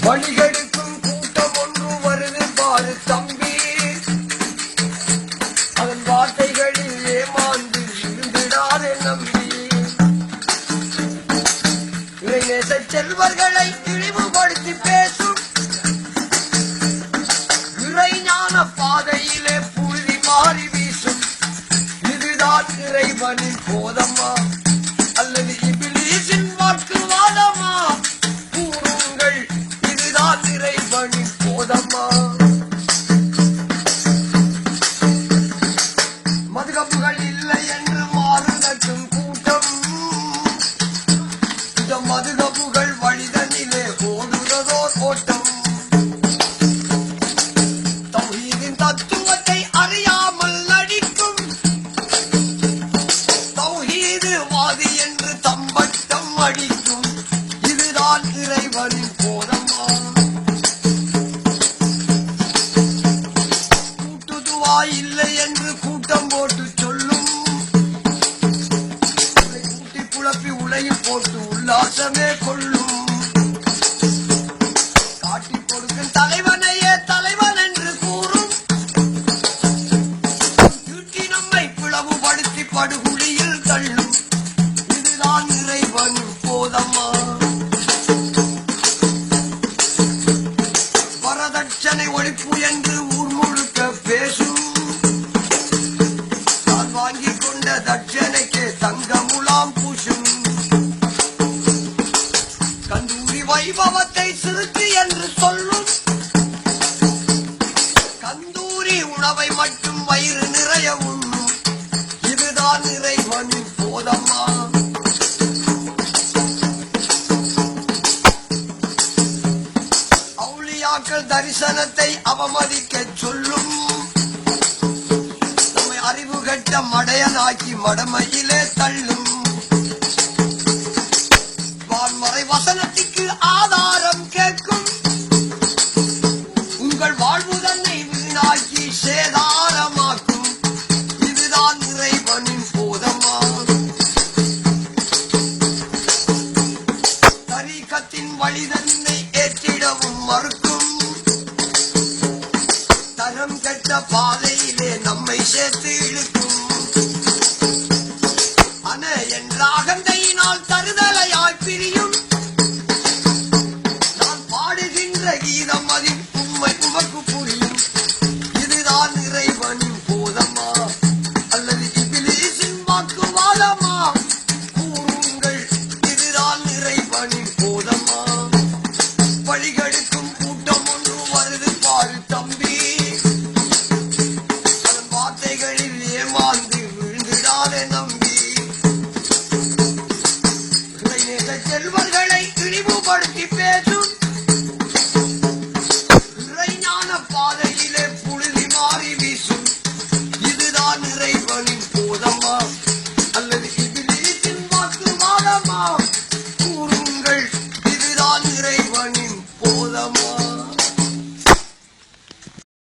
வழிகெடுக்கும் கூட்டம் ஒன்று வருது பாரு தம்பி. அதன் வார்த்தைகளில் ஏமாந்து இருந்திடாதே நம்பி. இளைநேச செல்வர்களை இழிவுபடுத்தி பேசும் இறைஞான பாதையிலே புழுதி மாறி வீசும். இதுதான் இறைவனின் போதமா அல்லது இபிலீசின் வாக்குவாதமா? கூறுங்கள், இதுதான் இறைவனின் போதமா? மதுகப்புகள் இல்லை என்று மாறுதட்டும் கூட்டம். இந்த மதுகப்புகள் வழிதனிலே ஓடுகிறதோ ஓட்டம். தௌஹீதின் தத்துவத்தை அறியாமல் நடிக்கும் தௌஹீதுவாதி என்று தம்பட்டம் அடிக்கும். இதுதான் இறைவனின் போதமா? கூட்டுதுவா இல்லை என்று கூட்டம் போட்டு சொல்லும். கூட்டி குழப்பி உலையில் போட்டு உல்லாசமே கொள்ளும். காட்டி கொடுக்கும் தலைவனையே தலைவன் என்று கூறும். தீட்டி நம்மை பிளவுபடுத்தி படுகுழியில் தள்ளும். இதுதான் இறைவனின் போதமா? வரதட்சணை ஒழிப்பு என்று ஊர் முழுக்க பேசும். தான் வாங்கிக் கொண்ட தட்சணைக்கு தங்க முலாம் பூசும். கந்தூரி வைபவத்தை சிறுக்கு என்று சொல்லும். கந்தூரி உணவை மட்டும் வயிறு நிறைய உண்ணும். இதுதான் இறைவனின் போதமா? அவுலியாக்கள் தரிசனத்தை அவமதிக்க சொல்லும். நம்மை அறிவு கட்ட மடையனாக்கி மடமையிலே தள்ளும். வான்மறை வசனத்திற்கு ஆதாரம் கேட்கும். உங்கள் வாழ்வு தன்னை வீணாக்கி சேதாரமாக்கும். இதுதான் இறைவனின் போதமா? தரீகத்தின் வழி தன்னை ஏற்றிடவும் மறுக்கும்.